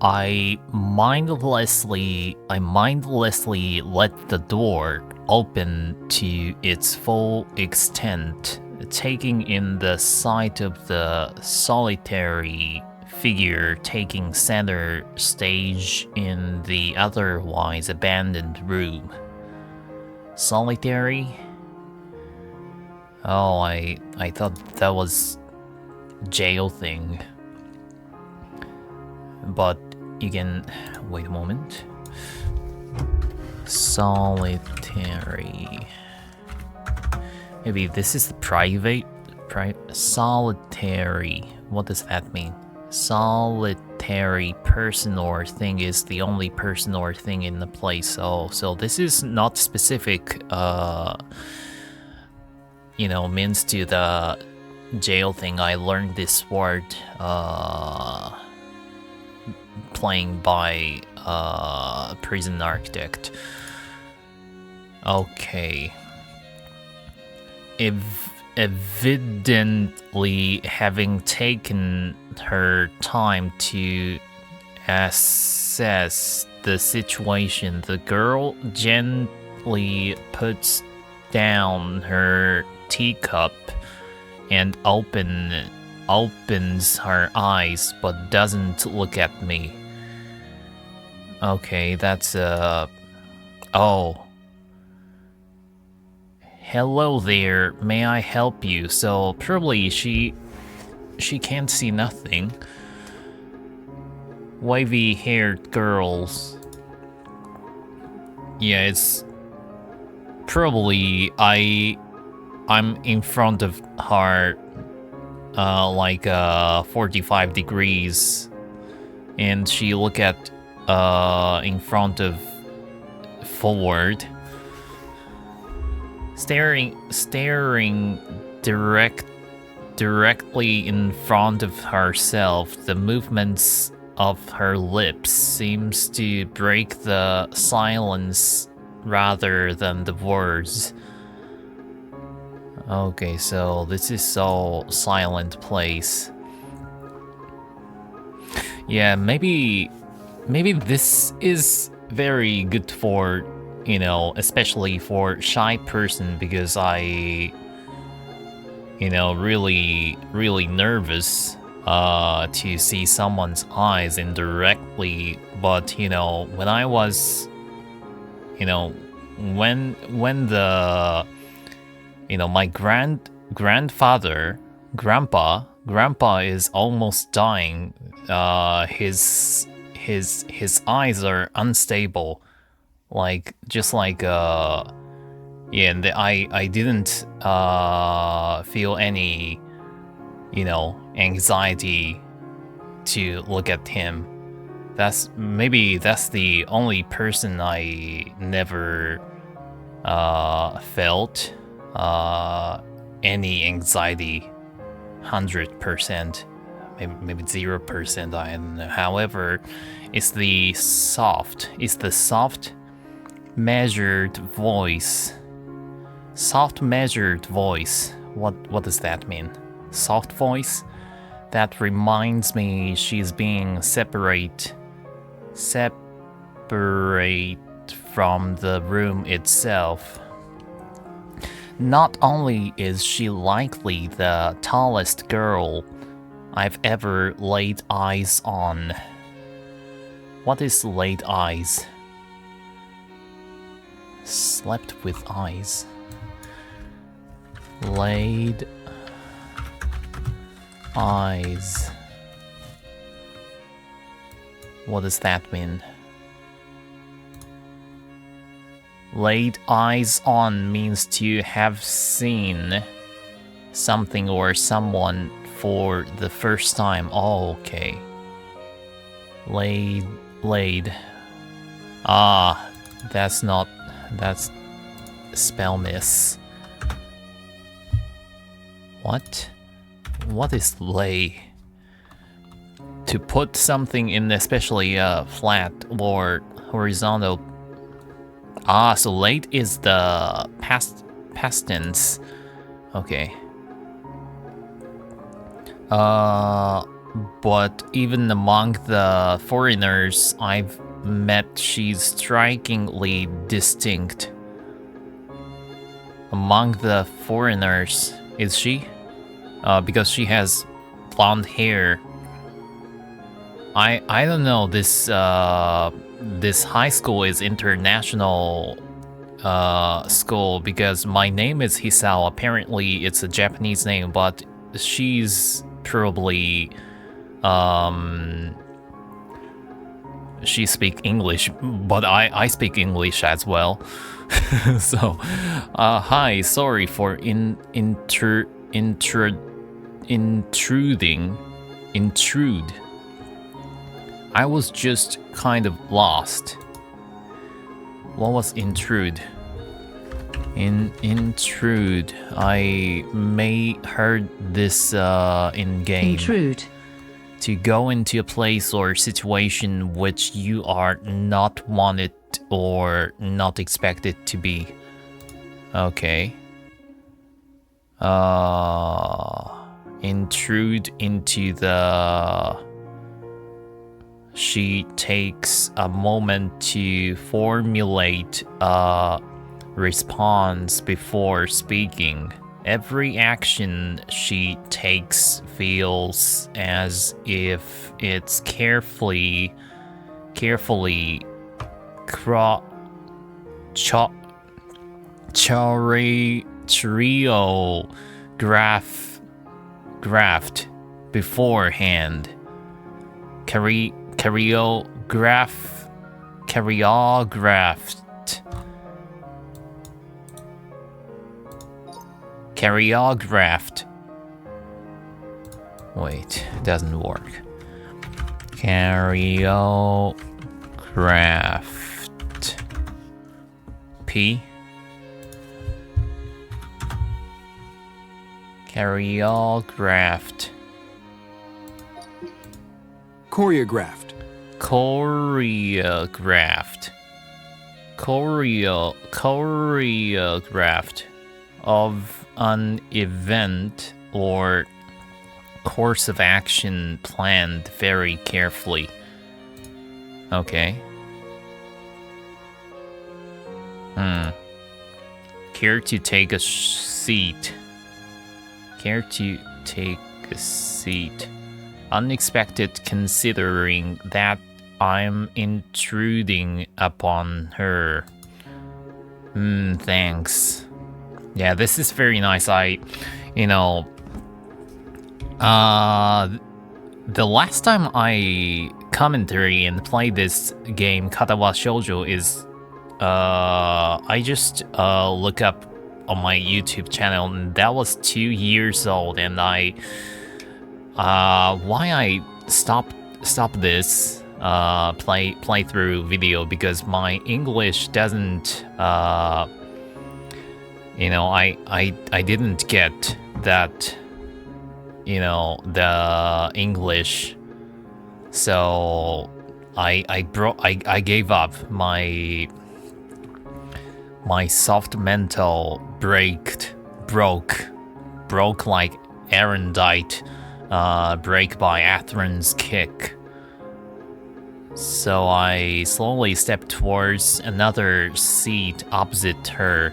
I mindlessly let the door open to its full extent, taking in the sight of the solitary figure taking center stage in the otherwise abandoned room. Solitary? Oh, I thought that was jail thing. But you can wait a moment. Solitary. Maybe this is the private solitary. What does that mean? Solitary person or thing is the only person or thing in the place. Oh, so this is not specific means to the jail thing. I learned this word playing by Prison Architect. Okay. Evidently having taken her time to assess the situation, the girl gently puts down her teacup and opens her eyes but doesn't look at me. Okay, that's oh. Hello there, may I help you? So probably she can't see nothing. Wavy-haired girls. Yeah, it's probably I'm in front of her like 45 degrees, and she look at in front of forward, staring directly in front of herself. The movements of her lips seems to break the silence rather than the words. Okay, so this is so silent place. Yeah, maybe this is very good for, especially for shy person, because I, really nervous to see someone's eyes indirectly. But when I was, when the, my grandpa is almost dying. His eyes are unstable, and I didn't feel any anxiety to look at him. That's the only person I never felt any anxiety. 100%, maybe 0%, I don't know. However, it's the soft measured voice. Soft measured voice. What does that mean? Soft voice? That reminds me she's being separate from the room itself. Not only is she likely the tallest girl I've ever laid eyes on. What is laid eyes? Slept with eyes. Laid eyes. What does that mean? Laid eyes on means to have seen something or someone for the first time. Oh, okay. Laid. Ah, that's spell miss. What? What is lay? To put something in, especially flat or horizontal. Ah, so laid is the past tense. Okay. but even among the foreigners I've met, she's strikingly distinct. Among the foreigners, is she? Because she has blonde hair. I don't know. This high school is international school because my name is Hisao. Apparently, it's a Japanese name, but she's probably she speak English, but I speak English as well. So, hi, sorry for intrude. I was just kind of lost. What was intrude? Intrude. I may heard this in game. Intrude. To go into a place or situation which you are not wanted or not expected to be. Okay. Intrude into the... She takes a moment to formulate a response before speaking. Every action she takes feels as if it's carefully choreographed beforehand. Choreographed. Wait, doesn't work. Choreographed. P. Choreographed. Choreographed. Choreographed. Choreographed of an event or course of action planned very carefully. Okay. Care to take a seat. Care to take a seat. Unexpected considering that I'm intruding upon her. Thanks. Yeah, this is very nice. The last time I commentary and play this game, Katawa Shoujo, is I just look up on my YouTube channel, and that was 2 years old, and why I stopped this playthrough video, because my English doesn't I didn't get that, the English, so I gave up. My soft mental broke like erudite break by Atherin's kick. So I slowly stepped towards another seat opposite her.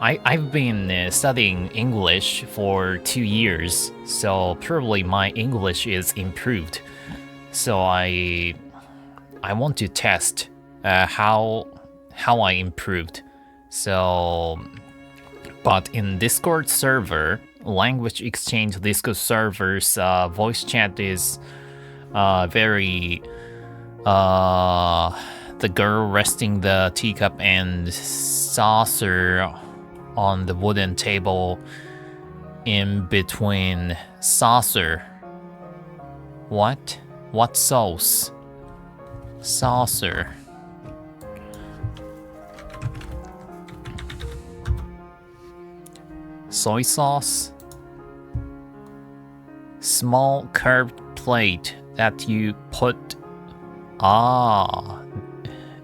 I've been studying English for 2 years, so probably my English is improved. So I want to test how I improved. So, but in Discord server, language exchange Discord servers, voice chat is very the girl resting the teacup and saucer on the wooden table in between. Saucer. What? What sauce? Saucer. Soy sauce? Small curved plate that you put...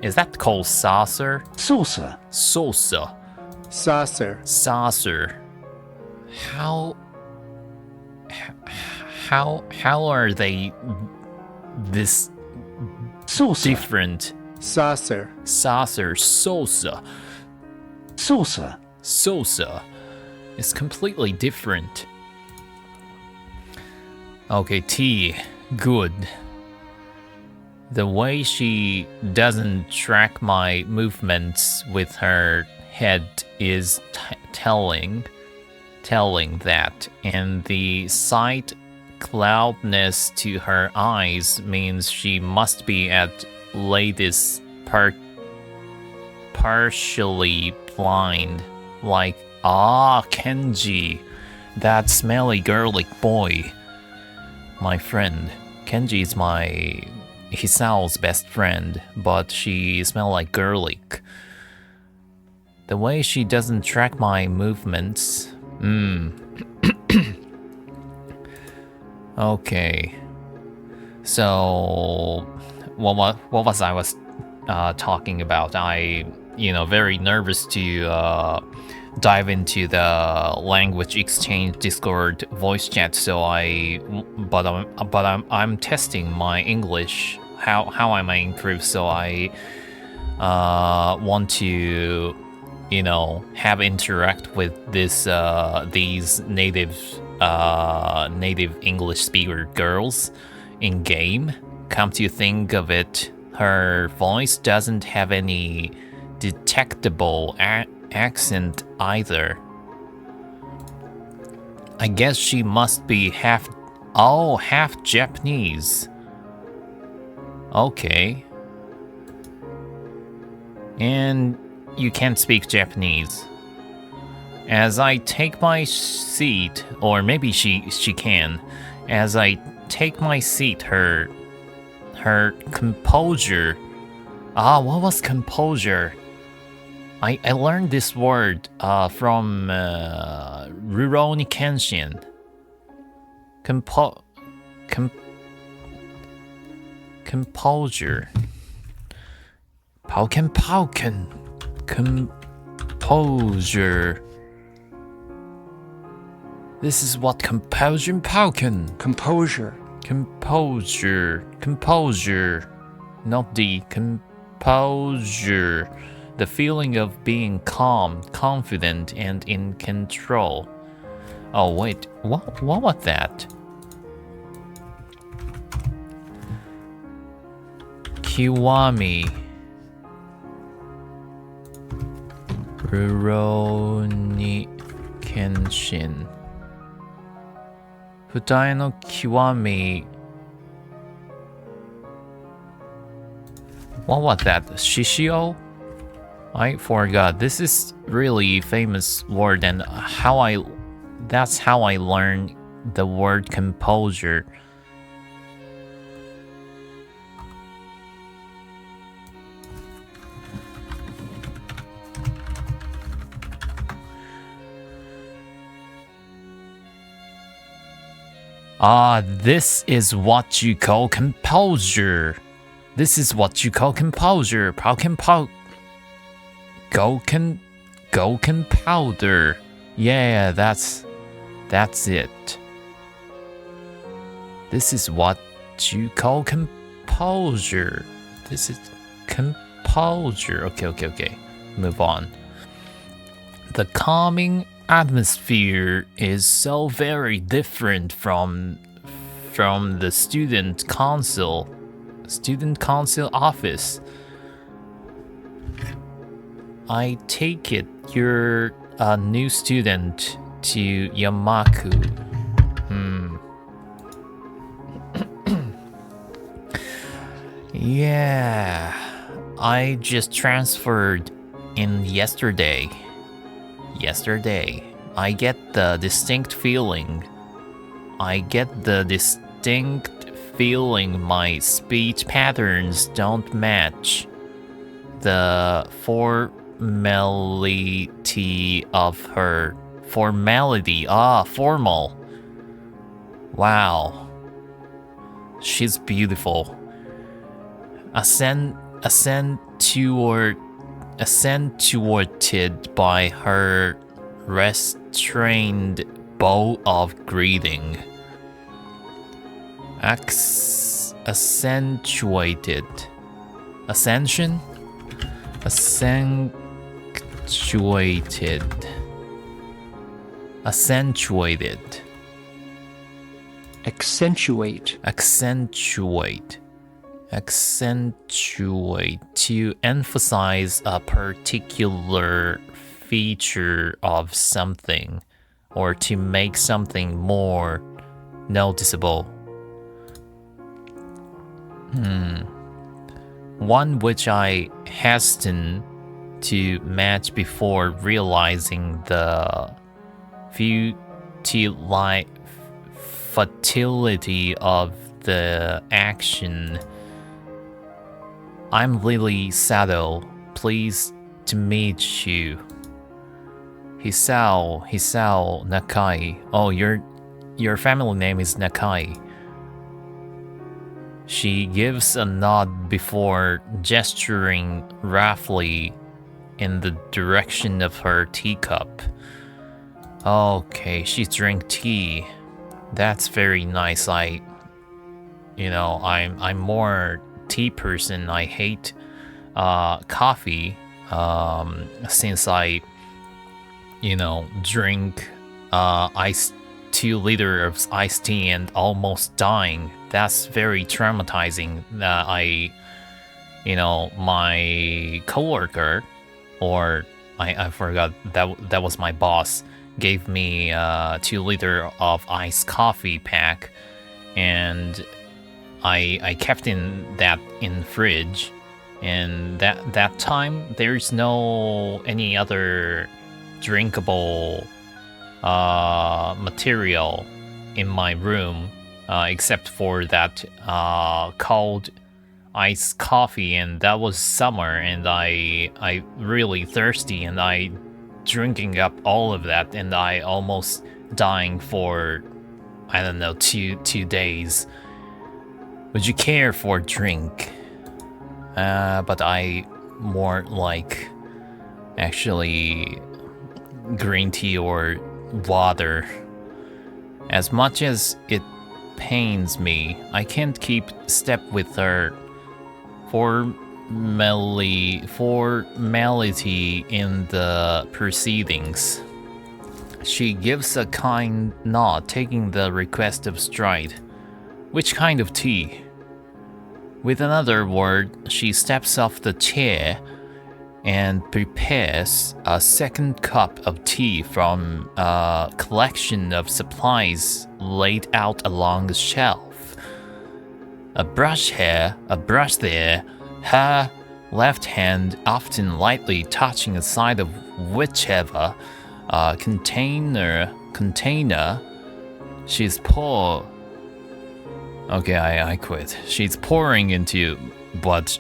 Is that called saucer? Saucer. Saucer. Saucer. Saucer. How how are they this Saucer. different? Saucer. Saucer, salsa. Saucer. Salsa is completely different. Okay, T. Good. The way she doesn't track my movements with her head is telling that, and the slight cloudness to her eyes means she must be at latest partially blind. Like, Kenji, that smelly girly boy. My friend. Kenji is my Hisao's best friend, but she smells like garlic. The way she doesn't track my movements. Okay. So, what was I talking about? Very nervous to dive into the language exchange Discord voice chat. So I'm testing my English. How I might improve. So I want to have interact with these native English speaker girls in game. Come to think of it, her voice doesn't have any detectable accent either. I guess she must be half Japanese. Okay. And you can't speak Japanese. As I take my seat, or maybe she can. As I take my seat, her composure. What was composure? I learned this word from Rurouni Kenshin. Composure. Pauken. Composure. This is what composure. Composure. Composure. Not the composure. The feeling of being calm, confident, and in control. Oh wait, what was that? Kiwami. Rurouni Kenshin. Futai no Kiwami. What was that? Shishio? I forgot. This is really famous word, and that's how I learned the word composure. This is what you call composure. This is what you call composure. Gouken powder. Yeah, that's it. This is what you call composure. This is composure. Okay. Move on. The calming atmosphere is so very different from the student council office. I take it you're a new student to Yamaku. Yeah, I just transferred in yesterday. I get the distinct feeling my speech patterns don't match the formality of her. Formal. Wow. She's beautiful. Accentuated by her restrained bow of greeting. Accentuated. Ascension? Accentuated. Accentuated. Accentuate. Accentuate. Accentuate. To emphasize a particular feature of something, or to make something more noticeable. One which I hasten to match before realizing the futility of the action. I'm Lily Sato. Pleased to meet you. Hisao Nakai. Oh, your family name is Nakai. She gives a nod before gesturing roughly in the direction of her teacup. Okay, she drank tea. That's very nice. I'm more tea person. I hate coffee. Since I drink 2 liters of iced tea and almost dying. That's very traumatizing. My coworker, or I forgot, that was my boss, gave me 2 liters of iced coffee pack, and I kept that in fridge. And that time there's no any other drinkable material in my room except for that cold iced coffee, and that was summer, and I really thirsty, and I drinking up all of that, and I almost dying for, I don't know, two days. Would you care for a drink? But I more like actually green tea or water. As much as it pains me, I can't keep step with her formality in the proceedings. She gives a kind nod, taking the request of stride. Which kind of tea? With another word, she steps off the chair and prepares a second cup of tea from a collection of supplies laid out along the shelf. A brush here, a brush there, her left hand often lightly touching the side of whichever container she's Okay, I quit. She's pouring into, but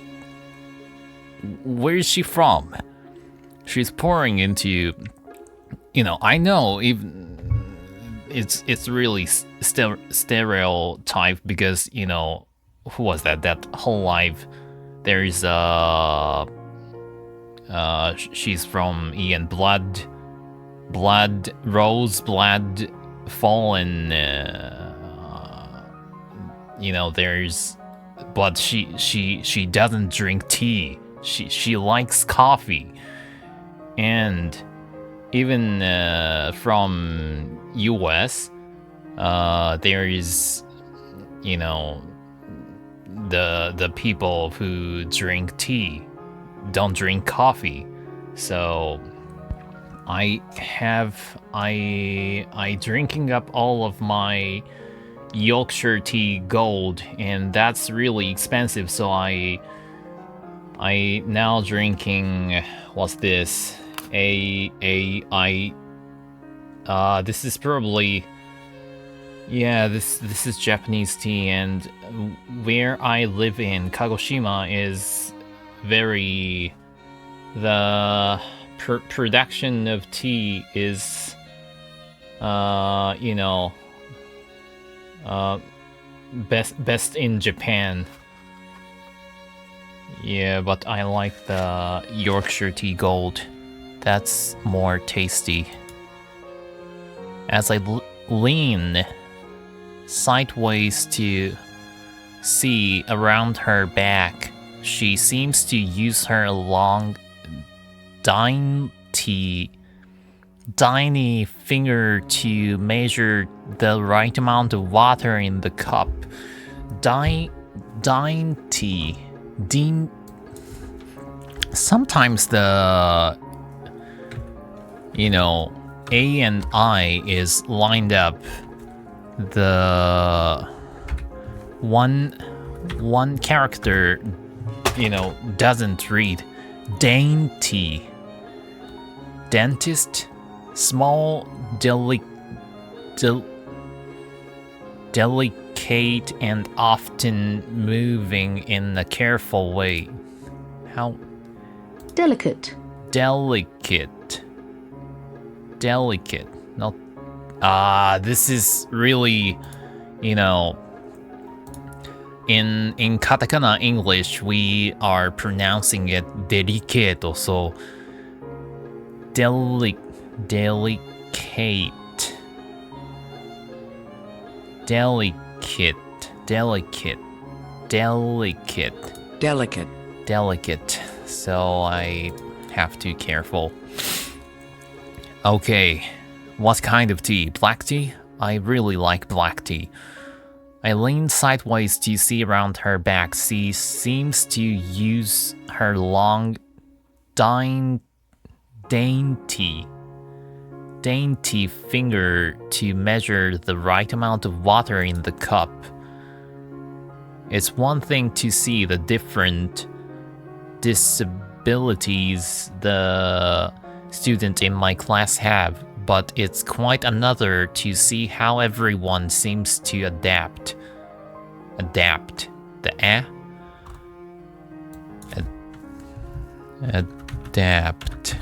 where is she from? She's pouring into, I know even it's really stereotype because, who was that? That whole life, there is she's from Ian Blood, Rose, Blood, Fallen, there's, but she doesn't drink tea. She likes coffee, and even from US, there is, the people who drink tea don't drink coffee. So I drinking up all of my Yorkshire tea gold, and that's really expensive, so I now drinking, what's this, this is probably, this is Japanese tea, and where I live in Kagoshima is very, the production of tea is best in Japan. Yeah, but I like the Yorkshire tea gold. That's more tasty. As I lean sideways to see around her back. She seems to use her long, tiny finger to measure the right amount of water in the cup. Sometimes the, A and I is lined up. The one character, doesn't read. Dainty. Dentist. Small, delicate and often moving in a careful way. How? Delicate. Delicate. Not. This is really, in katakana English, we are pronouncing it delicato, so delicate. Delicate. So I have to be careful. Okay, what kind of tea? Black tea? I really like black tea. I lean sideways to see around her back. She seems to use her long, dainty finger to measure the right amount of water in the cup. It's one thing to see the different disabilities the students in my class have, but it's quite another to see how everyone seems to adapt. The adapt.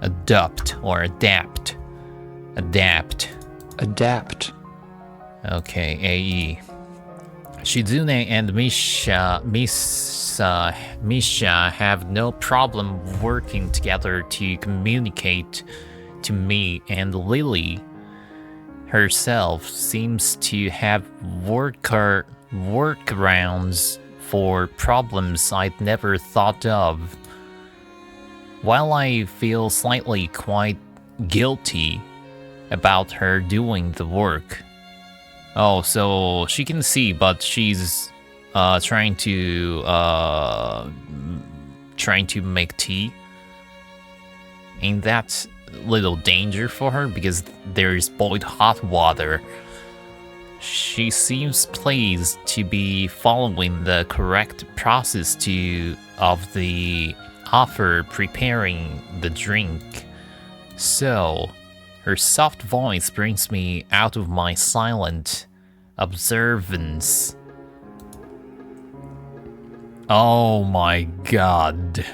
Adopt or adapt. Adapt. Okay, AE. Shizune and Misha have no problem working together to communicate to me, and Lily herself seems to have workarounds for problems I'd never thought of. While I feel slightly quite guilty about her doing the work. Oh, so she can see, but she's trying to make tea. Ain't that little danger for her because there's boiled hot water? She seems pleased to be following the correct process of the offer preparing the drink. So, her soft voice brings me out of my silent observance. Oh my god.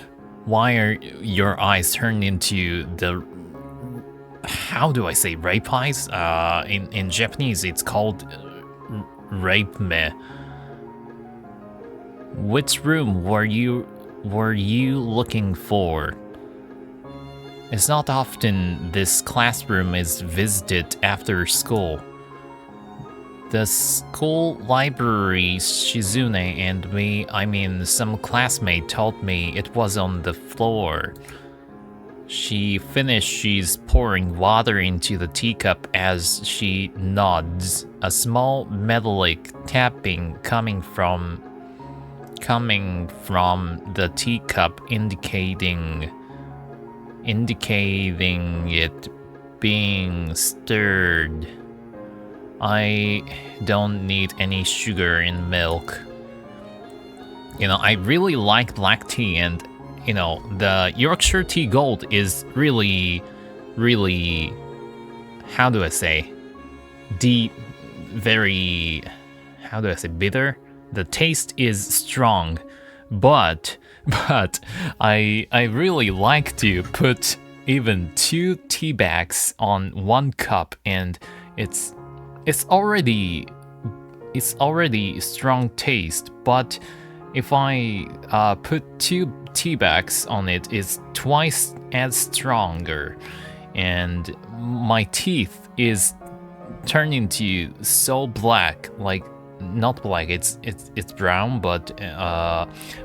Why are your eyes turned into the... How do I say rape eyes? In Japanese it's called rape me. Which room were you looking for? It's not often this classroom is visited after school. The school library, Shizune and me, some classmate told me it was on the floor. She finished, she's pouring water into the teacup as she nods. A small metallic tapping coming from the teacup indicating it being stirred. I don't need any sugar in milk. I really like black tea, and the Yorkshire Tea Gold is really, really, how do I say, bitter? The taste is strong, but I really like to put even 2 tea bags on 1 cup, and it's already strong taste, but if I put 2 tea bags on it, it's twice as stronger. and my teeth is turning to so black, like not black, it's brown, but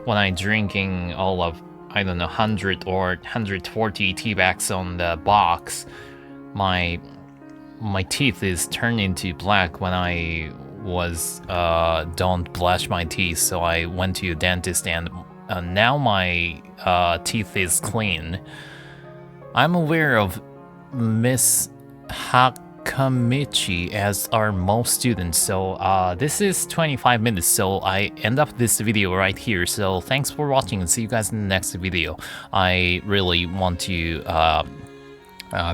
when I'm drinking all of, I don't know, 100 or 140 tea bags on the box, my teeth is turning to black when I was don't brush my teeth, so I went to a dentist, and now my teeth is clean. I'm aware of Miss Hakamichi as our most students, so this is 25 minutes, so I end up this video right here. So thanks for watching, and see you guys in the next video. I really want to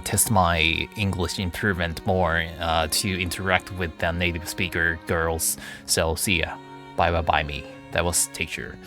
test my English improvement more to interact with the native speaker girls. So see ya. Bye me. That was teacher.